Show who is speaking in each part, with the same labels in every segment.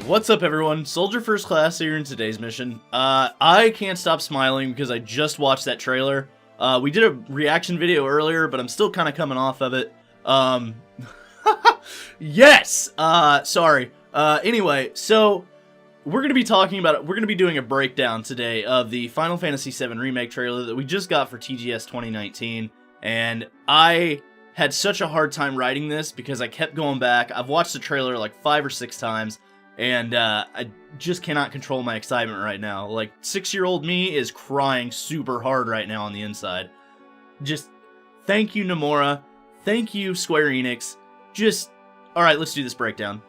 Speaker 1: What's up everyone, Soldier First Class here in today's mission. I can't stop smiling because I just watched that trailer. We did a reaction video earlier, but I'm still kind of coming off of it. Yes! Sorry. Anyway, so we're going to be talking about it. We're going to be doing a breakdown today of the Final Fantasy VII Remake trailer that we just got for TGS 2019, and I had such a hard time writing this because I kept going back. I've watched the trailer like 5 or 6 times, and I just cannot control my excitement right now. Like, 6-year-old me is crying super hard right now on the inside. Just, thank you, Nomura. Thank you, Square Enix. Just, alright, let's do this breakdown.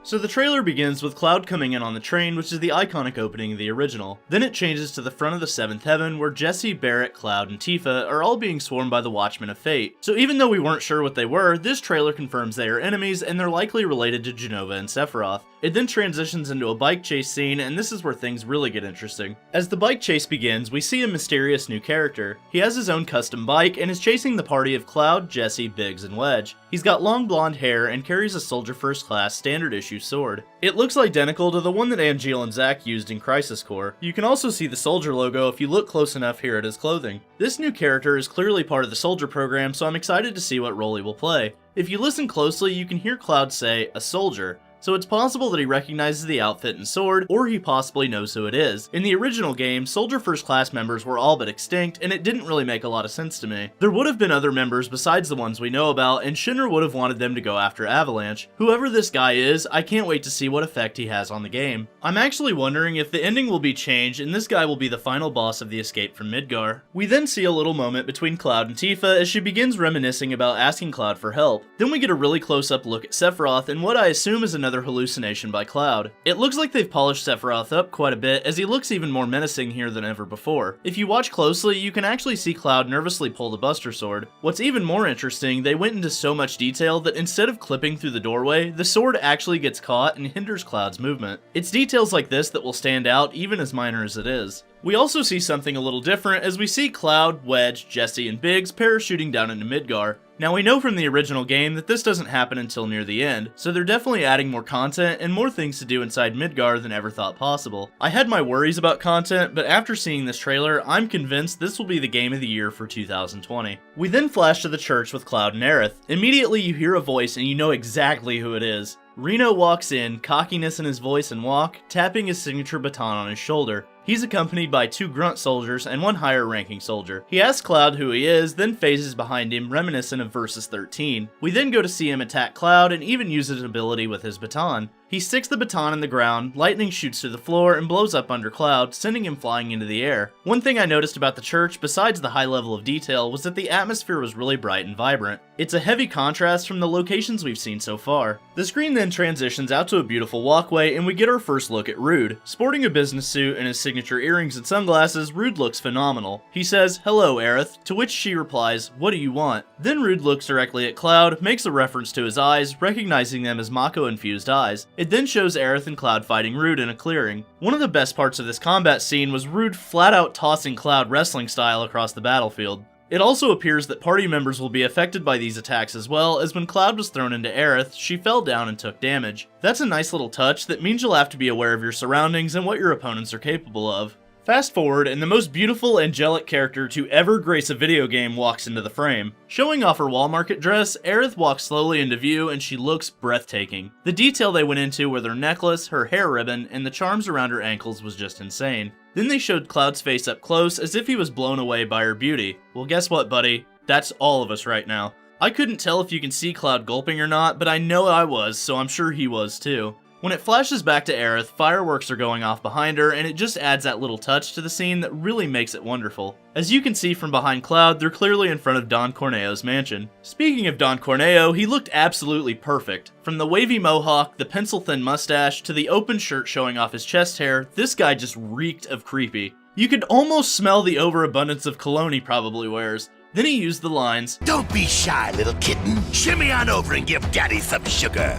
Speaker 1: So the trailer begins with Cloud coming in on the train, which is the iconic opening of the original. Then it changes to the front of the 7th Heaven, where Jesse, Barrett, Cloud, and Tifa are all being swarmed by the Watchmen of Fate. So even though we weren't sure what they were, this trailer confirms they are enemies, and they're likely related to Jenova and Sephiroth. It then transitions into a bike chase scene, and this is where things really get interesting. As the bike chase begins, we see a mysterious new character. He has his own custom bike, and is chasing the party of Cloud, Jesse, Biggs, and Wedge. He's got long blonde hair, and carries a Soldier First Class standard issue sword. It looks identical to the one that Angel and Zack used in Crisis Core. You can also see the Soldier logo if you look close enough here at his clothing. This new character is clearly part of the Soldier program, so I'm excited to see what role he will play. If you listen closely, you can hear Cloud say, "a soldier." So it's possible that he recognizes the outfit and sword, or he possibly knows who it is. In the original game, Soldier First Class members were all but extinct, and it didn't really make a lot of sense to me. There would have been other members besides the ones we know about, and Shinra would have wanted them to go after Avalanche. Whoever this guy is, I can't wait to see what effect he has on the game. I'm actually wondering if the ending will be changed, and this guy will be the final boss of the escape from Midgar. We then see a little moment between Cloud and Tifa as she begins reminiscing about asking Cloud for help. Then we get a really close-up look at Sephiroth, and what I assume is another hallucination by Cloud. It looks like they've polished Sephiroth up quite a bit, as he looks even more menacing here than ever before. If you watch closely, you can actually see Cloud nervously pull the Buster Sword. What's even more interesting, they went into so much detail that instead of clipping through the doorway, the sword actually gets caught and hinders Cloud's movement. It's details like this that will stand out, even as minor as it is. We also see something a little different as we see Cloud, Wedge, Jesse, and Biggs parachuting down into Midgar. Now we know from the original game that this doesn't happen until near the end, so they're definitely adding more content and more things to do inside Midgar than ever thought possible. I had my worries about content, but after seeing this trailer, I'm convinced this will be the game of the year for 2020. We then flash to the church with Cloud and Aerith. Immediately you hear a voice and you know exactly who it is. Reno walks in, cockiness in his voice and walk, tapping his signature baton on his shoulder. He's accompanied by 2 grunt soldiers and 1 higher-ranking soldier. He asks Cloud who he is, then phases behind him, reminiscent of Versus 13. We then go to see him attack Cloud and even use his ability with his baton. He sticks the baton in the ground, lightning shoots to the floor and blows up under Cloud, sending him flying into the air. One thing I noticed about the church, besides the high level of detail, was that the atmosphere was really bright and vibrant. It's a heavy contrast from the locations we've seen so far. The screen then transitions out to a beautiful walkway and we get our first look at Rude. Sporting a business suit and his signature earrings and sunglasses, Rude looks phenomenal. He says, "Hello, Aerith," to which she replies, "What do you want?" Then Rude looks directly at Cloud, makes a reference to his eyes, recognizing them as Mako-infused eyes. It then shows Aerith and Cloud fighting Rude in a clearing. One of the best parts of this combat scene was Rude flat out tossing Cloud wrestling style across the battlefield. It also appears that party members will be affected by these attacks as well, as when Cloud was thrown into Aerith, she fell down and took damage. That's a nice little touch that means you'll have to be aware of your surroundings and what your opponents are capable of. Fast forward, and the most beautiful, angelic character to ever grace a video game walks into the frame. Showing off her wall market dress, Aerith walks slowly into view and she looks breathtaking. The detail they went into with her necklace, her hair ribbon, and the charms around her ankles was just insane. Then they showed Cloud's face up close as if he was blown away by her beauty. Well, guess what, buddy? That's all of us right now. I couldn't tell if you can see Cloud gulping or not, but I know I was, so I'm sure he was too. When it flashes back to Aerith, fireworks are going off behind her, and it just adds that little touch to the scene that really makes it wonderful. As you can see from behind Cloud, they're clearly in front of Don Corneo's mansion. Speaking of Don Corneo, he looked absolutely perfect. From the wavy mohawk, the pencil-thin mustache, to the open shirt showing off his chest hair, this guy just reeked of creepy. You could almost smell the overabundance of cologne he probably wears. Then he used the lines,
Speaker 2: "Don't be shy, little kitten. Shimmy on over and give daddy some sugar,"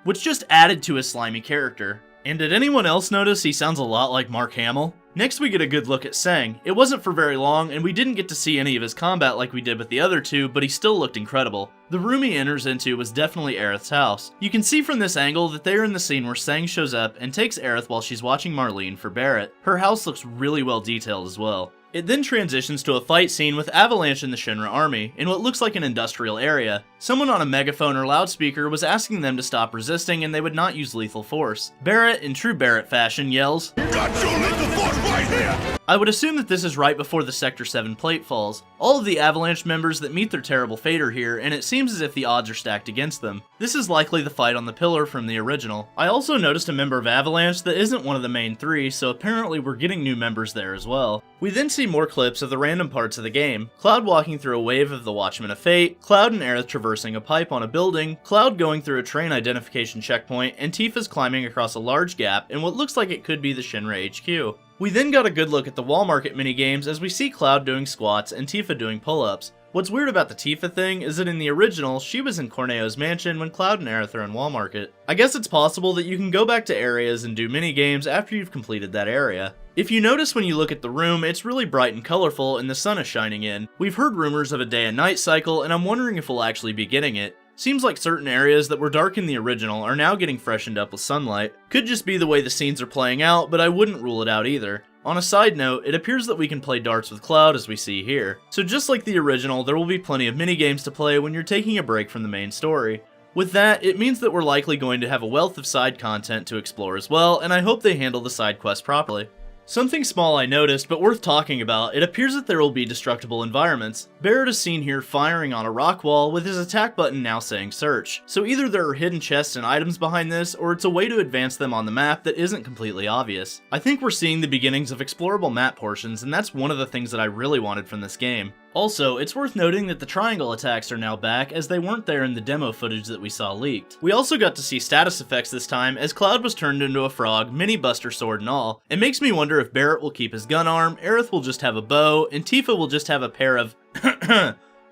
Speaker 1: which just added to his slimy character. And did anyone else notice he sounds a lot like Mark Hamill? Next we get a good look at Sang. It wasn't for very long, and we didn't get to see any of his combat like we did with the other two, but he still looked incredible. The room he enters into was definitely Aerith's house. You can see from this angle that they are in the scene where Sang shows up and takes Aerith while she's watching Marlene for Barret. Her house looks really well detailed as well. It then transitions to a fight scene with Avalanche and the Shinra army, in what looks like an industrial area. Someone on a megaphone or loudspeaker was asking them to stop resisting and they would not use lethal force. Barret, in true Barret fashion, yells, "Got your lethal force right here!" I would assume that this is right before the Sector 7 plate falls. All of the Avalanche members that meet their terrible fate are here, and it seems as if the odds are stacked against them. This is likely the fight on the pillar from the original. I also noticed a member of Avalanche that isn't one of the main three, so apparently we're getting new members there as well. We then see more clips of the random parts of the game. Cloud walking through a wave of the Watchmen of Fate, Cloud and Aerith traversing a pipe on a building, Cloud going through a train identification checkpoint, and Tifa's climbing across a large gap in what looks like it could be the Shinra HQ. We then got a good look at the wall market minigames as we see Cloud doing squats and Tifa doing pull-ups. What's weird about the Tifa thing is that in the original, she was in Corneo's mansion when Cloud and Aerith are in Wall Market. I guess it's possible that you can go back to areas and do minigames after you've completed that area. If you notice when you look at the room, it's really bright and colorful and the sun is shining in. We've heard rumors of a day and night cycle, and I'm wondering if we'll actually be getting it. Seems like certain areas that were dark in the original are now getting freshened up with sunlight. Could just be the way the scenes are playing out, but I wouldn't rule it out either. On a side note, it appears that we can play darts with Cloud as we see here. So just like the original, there will be plenty of minigames to play when you're taking a break from the main story. With that, it means that we're likely going to have a wealth of side content to explore as well, and I hope they handle the side quests properly. Something small I noticed, but worth talking about, it appears that there will be destructible environments. Barret is seen here firing on a rock wall with his attack button now saying search. So either there are hidden chests and items behind this, or it's a way to advance them on the map that isn't completely obvious. I think we're seeing the beginnings of explorable map portions, and that's one of the things that I really wanted from this game. Also, it's worth noting that the triangle attacks are now back as they weren't there in the demo footage that we saw leaked. We also got to see status effects this time as Cloud was turned into a frog, mini buster sword and all. It makes me wonder if Barret will keep his gun arm, Aerith will just have a bow, and Tifa will just have a pair of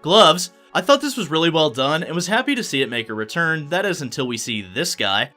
Speaker 1: gloves. I thought this was really well done and was happy to see it make a return, that is until we see this guy.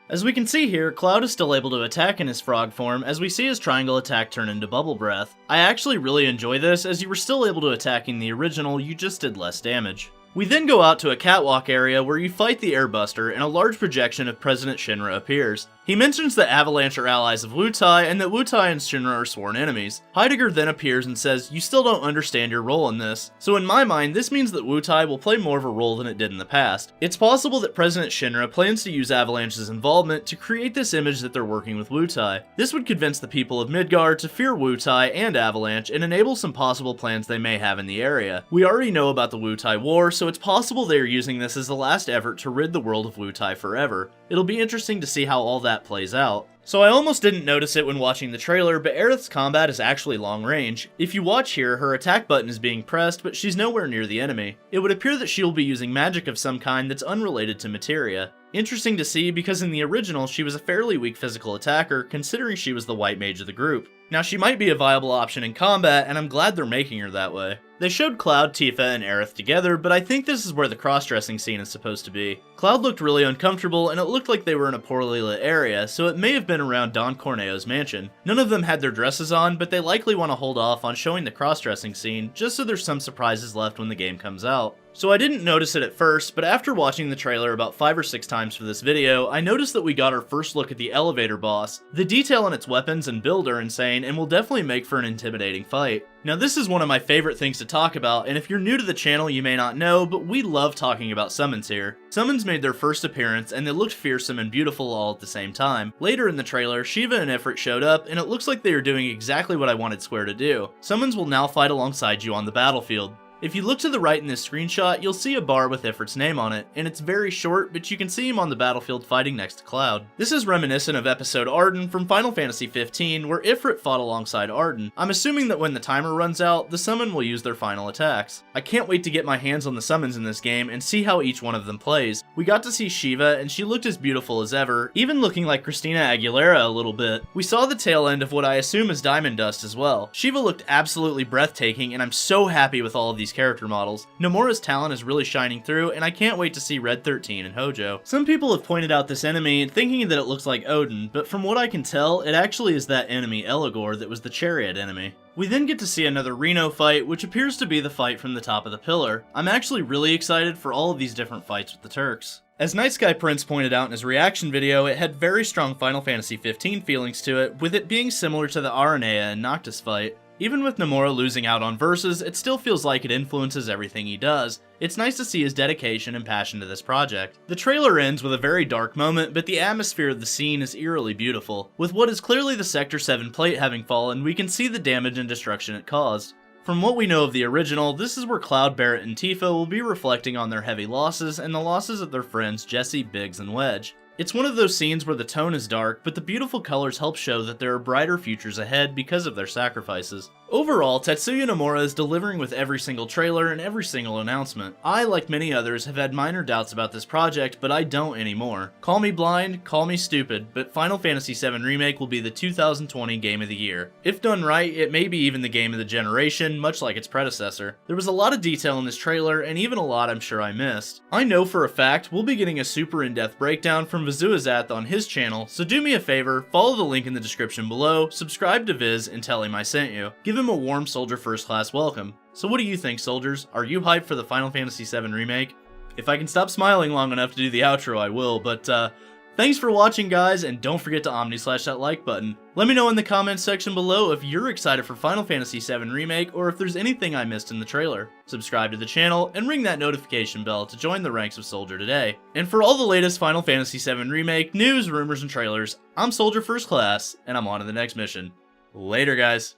Speaker 1: As we can see here, Cloud is still able to attack in his frog form as we see his triangle attack turn into bubble breath. I actually really enjoy this as you were still able to attack in the original, you just did less damage. We then go out to a catwalk area where you fight the Airbuster and a large projection of President Shinra appears. He mentions that Avalanche are allies of Wutai and that Wutai and Shinra are sworn enemies. Heidegger then appears and says, "You still don't understand your role in this." So in my mind, this means that Wutai will play more of a role than it did in the past. It's possible that President Shinra plans to use Avalanche's involvement to create this image that they're working with Wutai. This would convince the people of Midgard to fear Wutai and Avalanche and enable some possible plans they may have in the area. We already know about the Wutai War, so it's possible they are using this as the last effort to rid the world of Wutai forever. It'll be interesting to see how all that plays out. So I almost didn't notice it when watching the trailer, but Aerith's combat is actually long range. If you watch here, her attack button is being pressed, but she's nowhere near the enemy. It would appear that she will be using magic of some kind that's unrelated to materia. Interesting to see because in the original she was a fairly weak physical attacker considering she was the white mage of the group. Now she might be a viable option in combat and I'm glad they're making her that way. They showed Cloud, Tifa, and Aerith together, but I think this is where the cross-dressing scene is supposed to be. Cloud looked really uncomfortable and it looked like they were in a poorly lit area, so it may have been around Don Corneo's mansion. None of them had their dresses on, but they likely want to hold off on showing the cross-dressing scene just so there's some surprises left when the game comes out. So I didn't notice it at first, but after watching the trailer about 5 or 6 times for this video, I noticed that we got our first look at the elevator boss. The detail on its weapons and build are insane and will definitely make for an intimidating fight. Now this is one of my favorite things to talk about, and if you're new to the channel you may not know, but we love talking about summons here. Summons made their first appearance and they looked fearsome and beautiful all at the same time. Later in the trailer, Shiva and Ifrit showed up and it looks like they are doing exactly what I wanted Square to do. Summons will now fight alongside you on the battlefield. If you look to the right in this screenshot, you'll see a bar with Ifrit's name on it, and it's very short, but you can see him on the battlefield fighting next to Cloud. This is reminiscent of episode Arden from Final Fantasy 15, where Ifrit fought alongside Arden. I'm assuming that when the timer runs out, the summon will use their final attacks. I can't wait to get my hands on the summons in this game and see how each one of them plays. We got to see Shiva, and she looked as beautiful as ever, even looking like Christina Aguilera a little bit. We saw the tail end of what I assume is Diamond Dust as well. Shiva looked absolutely breathtaking, and I'm so happy with all of these these character models. Nomura's talent is really shining through, and I can't wait to see Red 13 and Hojo. Some people have pointed out this enemy, thinking that it looks like Odin, but from what I can tell, it actually is that enemy Elagor that was the Chariot enemy. We then get to see another Reno fight, which appears to be the fight from the top of the pillar. I'm actually really excited for all of these different fights with the Turks. As Night Sky Prince pointed out in his reaction video, it had very strong Final Fantasy XV feelings to it, with it being similar to the Aranea and Noctis fight. Even with Nomura losing out on verses, it still feels like it influences everything he does. It's nice to see his dedication and passion to this project. The trailer ends with a very dark moment, but the atmosphere of the scene is eerily beautiful. With what is clearly the Sector 7 plate having fallen, we can see the damage and destruction it caused. From what we know of the original, this is where Cloud, Barret, and Tifa will be reflecting on their heavy losses and the losses of their friends Jesse, Biggs, and Wedge. It's one of those scenes where the tone is dark, but the beautiful colors help show that there are brighter futures ahead because of their sacrifices. Overall, Tetsuya Nomura is delivering with every single trailer and every single announcement. I, like many others, have had minor doubts about this project, but I don't anymore. Call me blind, call me stupid, but Final Fantasy VII Remake will be the 2020 Game of the Year. If done right, it may be even the game of the generation, much like its predecessor. There was a lot of detail in this trailer, and even a lot I'm sure I missed. I know for a fact we'll be getting a super in-depth breakdown from Vizuazath on his channel, so do me a favor, follow the link in the description below, subscribe to Viz, and tell him I sent you. Give him a warm Soldier First Class welcome. So what do you think, soldiers? Are you hyped for the Final Fantasy VII Remake? If I can stop smiling long enough to do the outro, I will, but thanks for watching, guys, and don't forget to omni-slash that like button. Let me know in the comments section below if you're excited for Final Fantasy VII Remake or if there's anything I missed in the trailer. Subscribe to the channel and ring that notification bell to join the ranks of Soldier today. And for all the latest Final Fantasy VII Remake news, rumors, and trailers, I'm Soldier First Class, and I'm on to the next mission. Later, guys.